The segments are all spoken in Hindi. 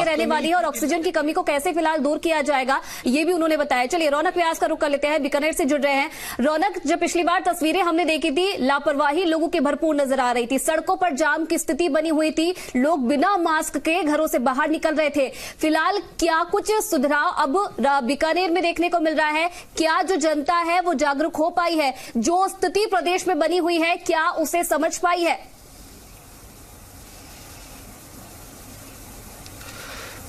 रहने वाली है और ऑक्सीजन की कमी को कैसे फिलहाल दूर किया जाएगा, ये भी उन्होंने बताया। चलिए रौनक व्यास का रुख कर लेते हैं, बीकानेर से जुड़ रहे हैं। रौनक, जब पिछली बार तस्वीरें हमने देखी थी, लापरवाही लोगों की भरपूर नजर आ रही थी, सड़कों पर जाम की स्थिति बनी हुई थी, लोग बिना मास्क के घरों से बाहर निकल रहे थे। फिलहाल क्या कुछ सुधार अब बीकानेर में देखने को मिल रहा है? क्या जो जनता है वो जागरूक हो पाई है? जो स्थिति प्रदेश में बनी हुई है, क्या उसे समझ पाई है?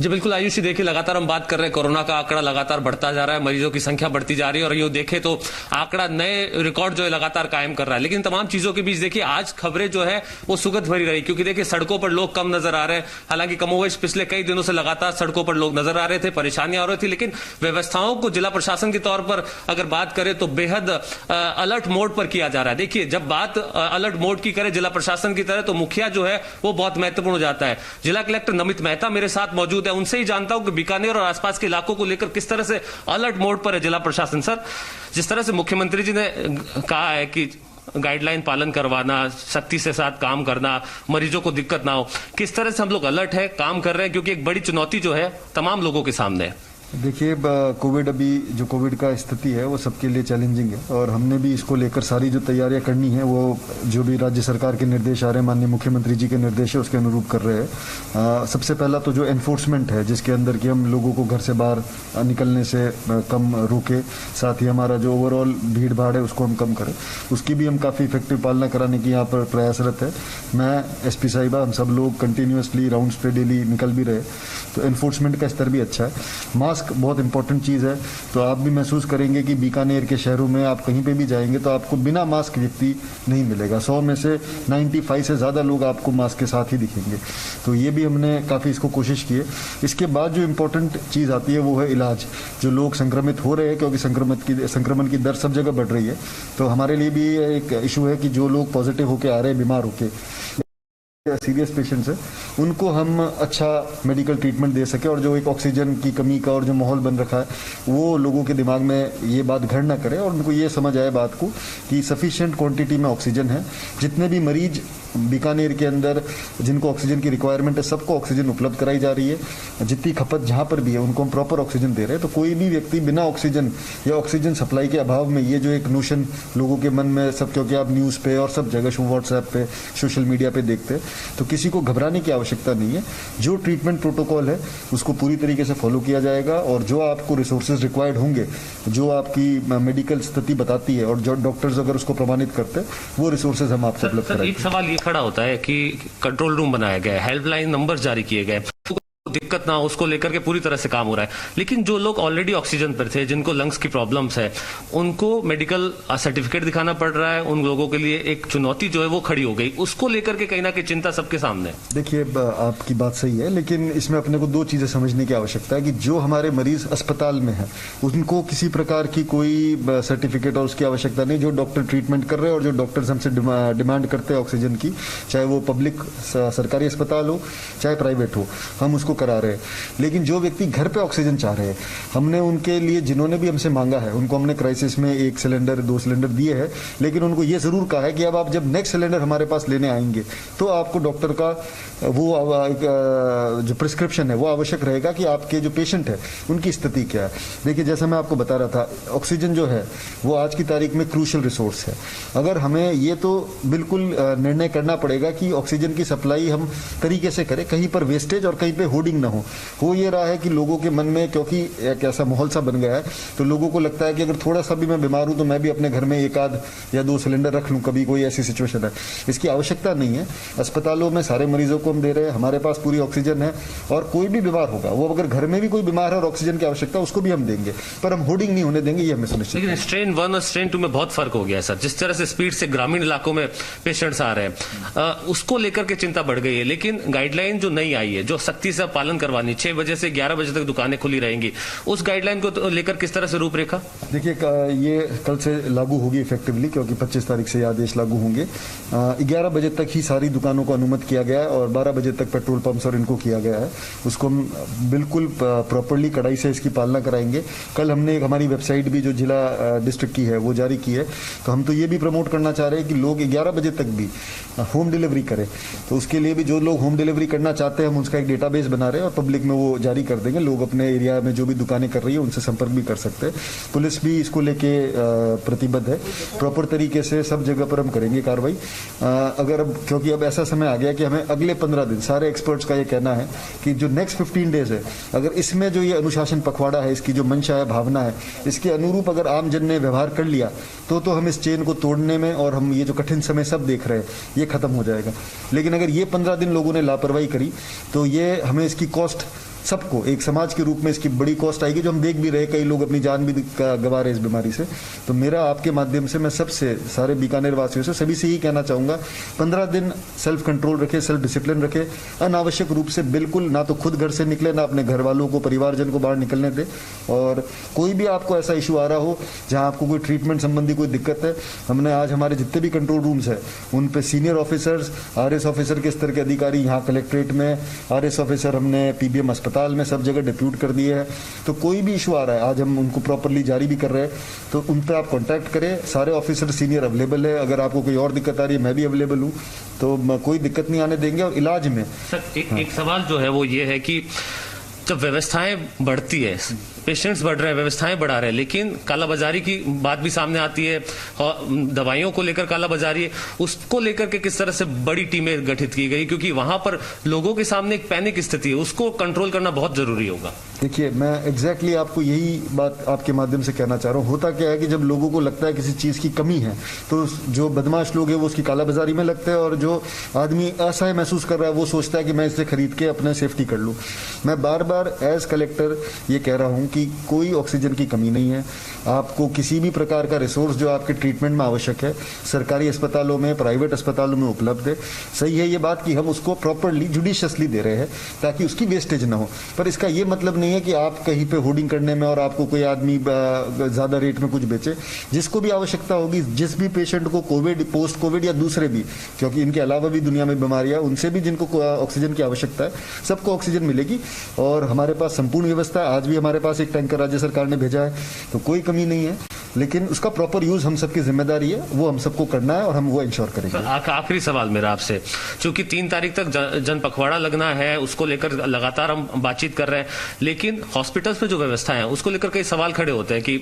जी बिल्कुल आयुषी, देखिए लगातार हम बात कर रहे हैं, कोरोना का आंकड़ा लगातार बढ़ता जा रहा है, मरीजों की संख्या बढ़ती जा रही है और यूं देखें तो आंकड़ा नए रिकॉर्ड जो है लगातार कायम कर रहा है। लेकिन तमाम चीजों के बीच देखिए आज खबरें जो है वो सुगंध भरी रही, क्योंकि देखिए सड़कों पर लोग कम नजर आ रहे हैं। हालांकि कमोवेश पिछले कई दिनों से लगातार सड़कों पर लोग नजर आ रहे थे, परेशानियां हो रही थी, लेकिन व्यवस्थाओं को जिला प्रशासन के तौर पर अगर बात करें तो बेहद अलर्ट मोड पर किया जा रहा है। देखिए जब बात अलर्ट मोड की करें जिला प्रशासन की तरह, तो मुखिया जो है वो बहुत महत्वपूर्ण हो जाता है। जिला कलेक्टर नमित मेहता मेरे साथ मौजूद है, उनसे ही जानता हूं कि बीकानेर और आसपास के इलाकों को लेकर किस तरह से अलर्ट मोड पर है जिला प्रशासन। सर, जिस तरह से मुख्यमंत्री जी ने कहा है कि गाइडलाइन पालन करवाना, सख्ती से साथ काम करना, मरीजों को दिक्कत ना हो, किस तरह से हम लोग अलर्ट है, काम कर रहे हैं? क्योंकि एक बड़ी चुनौती जो है तमाम लोगों के सामने है। देखिए कोविड, अभी जो कोविड का स्थिति है वो सबके लिए चैलेंजिंग है और हमने भी इसको लेकर सारी जो तैयारियां करनी है वो जो भी राज्य सरकार के निर्देश आ रहे हैं, माननीय मुख्यमंत्री जी के निर्देश है उसके अनुरूप कर रहे हैं। सबसे पहला तो जो एनफोर्समेंट है, जिसके अंदर कि हम लोगों को घर से बाहर निकलने से कम रोके, साथ ही हमारा जो ओवरऑल भीड़ भाड़ है उसको हम कम करें, उसकी भी हम काफ़ी इफेक्टिव पालना कराने की यहाँ पर प्रयासरत है। मैं एसपी साहिबा, हम सब लोग कंटिन्यूसली राउंड्स पे डेली निकल भी रहे, तो एनफोर्समेंट का स्तर भी अच्छा है। मास्क बहुत इंपॉर्टेंट चीज है, तो आप भी महसूस करेंगे कि बीकानेर के शहरों में आप कहीं पे भी जाएंगे तो आपको बिना मास्क व्यक्ति नहीं मिलेगा। 100 में से 95 से ज्यादा लोग आपको मास्क के साथ ही दिखेंगे, तो ये भी हमने काफी इसको कोशिश की है। इसके बाद जो इम्पोर्टेंट चीज आती है वो है इलाज। जो लोग संक्रमित हो रहे हैं, क्योंकि संक्रमण की दर सब जगह बढ़ रही है, तो हमारे लिए भी एक इशू है कि जो लोग पॉजिटिव होके आ रहे हैं, बीमार होके सीरियस पेशेंट्स है, उनको हम अच्छा मेडिकल ट्रीटमेंट दे सके और जो एक ऑक्सीजन की कमी का और जो माहौल बन रखा है वो लोगों के दिमाग में ये बात घर ना करे और उनको ये समझ आए बात को कि सफिशिएंट क्वांटिटी में ऑक्सीजन है। जितने भी मरीज बीकानेर के अंदर जिनको ऑक्सीजन की रिक्वायरमेंट है, सबको ऑक्सीजन उपलब्ध कराई जा रही है। जितनी खपत जहां पर भी है उनको हम प्रॉपर ऑक्सीजन दे रहे हैं, तो कोई भी व्यक्ति बिना ऑक्सीजन या ऑक्सीजन सप्लाई के अभाव में, ये जो एक नोशन लोगों के मन में सब, क्योंकि आप न्यूज पे और सब जगह व्हाट्सएप पे सोशल मीडिया पे देखते हैं, तो किसी को घबराने की आवश्यकता नहीं है। जो ट्रीटमेंट प्रोटोकॉल है उसको पूरी तरीके से फॉलो किया जाएगा और जो आपको रिसोर्सेज रिक्वायर्ड होंगे, जो आपकी मेडिकल स्थिति बताती है और जो डॉक्टर्स अगर उसको प्रमाणित करते हैं, वो रिसोर्सेज हम आपको उपलब्ध कराएंगे। एक सवाल ये खड़ा होता है कि कंट्रोल रूम बनाया गया है, हेल्पलाइन नंबर जारी किए गए, दिक्कत ना हो उसको लेकर के पूरी तरह से काम हो रहा है, लेकिन जो लोग ऑलरेडी ऑक्सीजन पर थे, जिनको लंग्स की प्रॉब्लम्स है, उनको मेडिकल सर्टिफिकेट दिखाना पड़ रहा है। उन लोगों के लिए एक चुनौती जो है वो खड़ी हो गई, उसको लेकर के कहीं ना कहीं चिंता सबके सामने। देखिए आपकी बात सही है, लेकिन इसमें अपने को दो चीजें समझने की आवश्यकता है कि जो हमारे मरीज अस्पताल में है उनको किसी प्रकार की कोई सर्टिफिकेट और उसकी आवश्यकता नहीं। जो डॉक्टर ट्रीटमेंट कर रहे हैं और जो डॉक्टर्स हमसे डिमांड करते हैं ऑक्सीजन की, चाहे वो पब्लिक सरकारी अस्पताल हो चाहे प्राइवेट हो, हम उसको करा रहे हैं। लेकिन जो व्यक्ति घर पे ऑक्सीजन चाह रहे हैं, हमने उनके लिए, जिन्होंने भी हमसे मांगा है, उनको हमने क्राइसिस में 1 सिलेंडर 2 सिलेंडर दिए हैं, लेकिन उनको ये जरूर कहा है कि अब आप जब नेक्स्ट सिलेंडर हमारे पास लेने आएंगे तो आपको डॉक्टर का वो जो प्रिस्क्रिप्शन है वो आवश्यक रहेगा कि आपके जो पेशेंट है उनकी स्थिति क्या है। देखिए जैसा मैं आपको बता रहा था, ऑक्सीजन जो है वो आज की तारीख में क्रूशियल रिसोर्स है। अगर हमें ये तो बिल्कुल निर्णय करना पड़ेगा कि ऑक्सीजन की सप्लाई हम तरीके से करें, कहीं पर वेस्टेज और कहीं पे होर्डिंग ना हो ये रहा है कि लोगों के मन में, क्योंकि एक ऐसा माहौल सा बन गया है, तो लोगों को लगता है कि अगर थोड़ा सा भी मैं बीमार हूं तो मैं भी अपने घर में 1 आध या 2 सिलेंडर रख लूं, कभी कोई ऐसी सिचुएशन है। इसकी आवश्यकता नहीं है। अस्पतालों में सारे मरीजों को हम दे रहे हैं, हमारे पास पूरी ऑक्सीजन है और कोई भी बीमार होगा, वो अगर घर में भी कोई बीमार है और ऑक्सीजन की आवश्यकता, उसको भी हम देंगे, पर हम होर्डिंग नहीं होने देंगे, ये हमें सुनिश्चित। लेकिन स्ट्रेन 1 और स्ट्रेन 2 में बहुत फर्क हो गया है सर। जिस तरह से स्पीड से ग्रामीण इलाकों में पेशेंट्स आ रहे हैं, उसको लेकर के चिंता बढ़ गई है। लेकिन गाइडलाइन जो नई आई है, जो सख्ती से पालन करवानी, 6 बजे से 11 बजे तक दुकानें खुली रहेंगी, उस गाइडलाइन को लेकर किस तरह से रूपरेखा? देखिए ये कल से लागू होगी इफेक्टिवली, क्योंकि 25 तारीख से ये आदेश लागू होंगे। 11 बजे तक ही सारी दुकानों को अनुमति किया गया है और 12 बजे तक पेट्रोल पंप्स और इनको किया गया है। उसको हम बिल्कुल प्रॉपर्ली कड़ाई से इसकी पालना कराएंगे। कल हमने हमारी वेबसाइट भी जो जिला डिस्ट्रिक्ट की है वो जारी की है, तो हम तो ये भी प्रमोट करना चाह रहे हैं कि लोग 11 बजे तक भी होम डिलीवरी करें। तो उसके लिए भी जो लोग होम डिलीवरी करना चाहते हैं हम उसका एक डेटाबेस बना रहे हैं और पब्लिक में वो जारी कर देंगे। लोग अपने एरिया में जो भी दुकानें कर रही है उनसे संपर्क भी कर सकते हैं। पुलिस भी इसको लेके प्रतिबद्ध है, प्रॉपर तरीके से सब जगह पर हम करेंगे कार्रवाई। अगर अब क्योंकि अब ऐसा समय आ गया कि हमें अगले 15 दिन, सारे एक्सपर्ट्स का ये कहना है कि जो नेक्स्ट 15 डेज है, अगर इसमें जो ये अनुशासन पखवाड़ा है, इसकी जो मंशा है, भावना है, इसके अनुरूप अगर आम जन ने व्यवहार कर लिया तो हम इस चेन को तोड़ने में और हम ये जो कठिन समय सब देख रहे हैं ये खत्म हो जाएगा। लेकिन अगर ये 15 दिन लोगों ने लापरवाही करी तो ये हमें इसकी कॉस्ट, सबको एक समाज के रूप में इसकी बड़ी कॉस्ट आएगी, जो हम देख भी रहे, कई लोग अपनी जान भी गंवा रहे इस बीमारी से। तो मेरा आपके माध्यम से मैं सबसे, सारे बीकानेर वासियों से, सभी से ही कहना चाहूंगा, 15 दिन सेल्फ कंट्रोल रखे, सेल्फ डिसिप्लिन रखे, अनावश्यक रूप से बिल्कुल ना तो खुद घर से निकले, ना अपने घर वालों को, परिवारजन को बाहर निकलने दे। और कोई भी आपको ऐसा इशू आ रहा हो जहां आपको कोई ट्रीटमेंट संबंधी कोई दिक्कत है, हमने आज हमारे जितने भी कंट्रोल रूम्स है उन पे सीनियर ऑफिसर्स, RS ऑफिसर के स्तर के अधिकारी, यहाँ कलेक्ट्रेट में RS ऑफिसर हमने PBM अस्पताल में सब जगह डिप्यूट कर दिए हैं। तो कोई भी इशू आ रहा है आज हम उनको प्रॉपरली जारी भी कर रहे हैं, तो उन पर आप कांटेक्ट करें। सारे ऑफिसर सीनियर अवेलेबल है, अगर आपको कोई और दिक्कत आ रही है मैं भी अवेलेबल हूँ, तो कोई दिक्कत नहीं आने देंगे। और इलाज में सर एक सवाल जो है वो ये है कि जब व्यवस्थाएं बढ़ती है, पेशेंट्स बढ़ रहे हैं, व्यवस्थाएं बढ़ा रहे हैं, लेकिन कालाबाजारी की बात भी सामने आती है, दवाइयों को लेकर कालाबाजारी है, उसको लेकर के किस तरह से बड़ी टीमें गठित की गई, क्योंकि वहां पर लोगों के सामने एक पैनिक स्थिति है, उसको कंट्रोल करना बहुत जरूरी होगा। देखिए, मैं एग्जैक्टली आपको यही बात आपके माध्यम से कहना चाह रहा हूँ। होता क्या है कि जब लोगों को लगता है किसी चीज की कमी है तो जो बदमाश लोग हैं वो उसकी कालाबाजारी में लगते हैं, और जो आदमी असहाय महसूस कर रहा है वो सोचता है कि मैं इसे खरीद के अपने सेफ्टी कर लूँ। मैं बार बार एज कलेक्टर ये कह रहा हूँ कि कोई ऑक्सीजन की कमी नहीं है। आपको किसी भी प्रकार का रिसोर्स जो आपके ट्रीटमेंट में आवश्यक है सरकारी अस्पतालों में, प्राइवेट अस्पतालों में उपलब्ध है। सही है ये बात कि हम उसको प्रॉपरली जुडिशियसली दे रहे हैं ताकि उसकी वेस्टेज ना हो, पर इसका ये मतलब नहीं है कि आप कहीं पे होर्डिंग करने में और आपको कोई आदमी ज्यादा रेट में कुछ बेचे। जिसको भी आवश्यकता होगी, जिस भी पेशेंट को कोविड, पोस्ट कोविड या दूसरे भी, क्योंकि इनके अलावा भी दुनिया में बीमारियां, उनसे भी जिनको ऑक्सीजन की आवश्यकता है, सबको ऑक्सीजन मिलेगी। और हमारे पास संपूर्ण व्यवस्था, आज भी हमारे पास एक टैंकर राज्य सरकार ने भेजा है, तो कोई कमी नहीं है। लेकिन उसका प्रॉपर यूज हम सबकी जिम्मेदारी है, वो हम सबको करना है और हम वो इंश्योर करेंगे। आखिरी सवाल मेरा आपसे, क्योंकि 3 तारीख तक जन पखवाड़ा लगना है, उसको लेकर लगातार हम बातचीत कर रहे हैं, लेकिन हॉस्पिटल्स में जो व्यवस्था है उसको लेकर कई सवाल खड़े होते हैं कि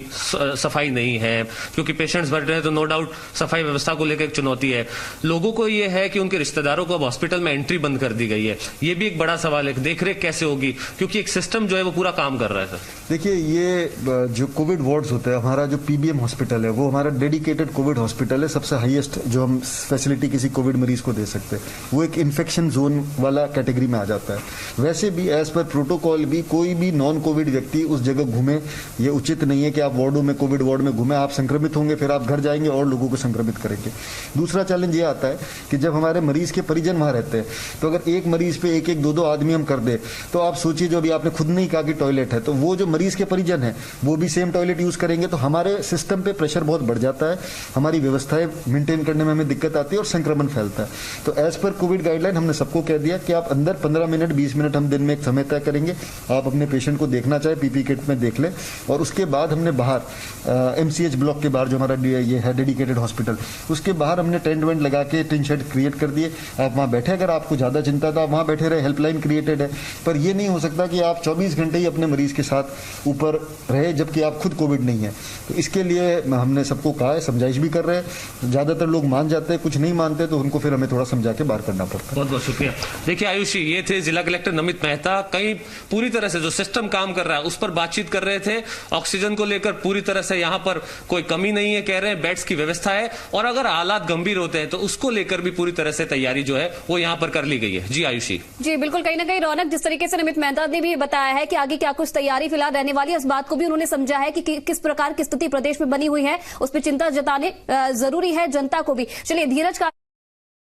सफाई नहीं है, क्योंकि पेशेंट्स बढ़ रहे हैं तो नो डाउट सफाई व्यवस्था को लेकर एक चुनौती है। लोगों को ये है कि उनके रिश्तेदारों को अब हॉस्पिटल में एंट्री बंद कर दी गई है, ये भी एक बड़ा सवाल है, देखरेख कैसे होगी, क्योंकि एक सिस्टम जो है वो पूरा काम कर रहा है। सर देखिए, ये जो कोविड वार्ड्स होते हैं, हमारा जो PBM हॉस्पिटल है वो हमारा डेडिकेटेड कोविड हॉस्पिटल है, सबसे हाईएस्ट जो हम फैसिलिटी किसी कोविड मरीज को दे सकते हैं। वो एक इन्फेक्शन जोन वाला कैटेगरी में आ जाता है। वैसे भी एज पर प्रोटोकॉल भी कोई भी नॉन कोविड व्यक्ति उस जगह घूमे, ये उचित नहीं है कि आप वार्डों में, कोविड वार्ड में घूमे। आप संक्रमित होंगे, फिर आप घर जाएंगे और लोगों को संक्रमित करेंगे। दूसरा चैलेंज ये आता है कि जब हमारे मरीज के परिजन वहां रहते हैं, तो अगर एक मरीज पे एक एक 2-2 आदमी हम कर दे, तो आप सोचिए, जो अभी आपने खुद नहीं कहा कि टॉयलेट है, तो वो जो मरीज के परिजन है वो भी सेम टॉयलेट यूज करेंगे, तो हमारे सिस्टम पे प्रेशर बहुत बढ़ जाता है, हमारी व्यवस्थाएं मेंटेन करने में हमें दिक्कत आती है और संक्रमण फैलता है। तो एज पर कोविड गाइडलाइन हमने सबको कह दिया कि आप अंदर 15 मिनट 20 मिनट हम दिन में एक समय तय करेंगे, आप अपने पेशेंट को देखना चाहे PPE किट में देख ले। और उसके बाद हमने बाहर MCH ब्लॉक के बाहर जो हमारा ये है डेडिकेटेड हॉस्पिटल, उसके बाहर हमने टेंट वेंट लगा के टिन शेड क्रिएट कर दिए। आप वहां बैठे, अगर आपको ज्यादा चिंता तो आप वहां बैठे रहे, हेल्पलाइन क्रिएटेड है। पर यह नहीं हो सकता कि आप 24 घंटे ही अपने मरीज के साथ ऊपर रहे जबकि आप खुद कोविड नहीं है। तो इसके लिए हमने सबको कहा है, समझाइश भी कर रहे हैं। ज्यादातर लोग मान जाते हैं, कुछ नहीं मानते तो उनको फिर हमें थोड़ा समझा के बाहर करना पड़ता है। बहुत बहुत शुक्रिया। देखिए आयुषी, ये थे जिला कलेक्टर नमित मेहता, कहीं पूरी तरह से जो सिस्टम काम कर रहा है उस पर बातचीत कर रहे थे। ऑक्सीजन को लेकर पूरी तरह से यहाँ पर कोई कमी नहीं है, कह रहे हैं बेड्स की व्यवस्था है, और अगर हालात गंभीर होते हैं तो उसको लेकर भी पूरी तरह से तैयारी जो है वो यहाँ पर कर ली गई है। जी आयुषी। जी बिल्कुल, कहीं ना कहीं रौनक, जिस तरीके से नमित मेहता ने भी बताया है कि आगे क्या कुछ तैयारी फिलहाल रहने वाली है, इस बात को भी उन्होंने समझा है कि किस प्रकार की स्थिति प्रदेश में बनी हुई है, उस पर चिंता जताने जरूरी है जनता को भी। चलिए धीरज का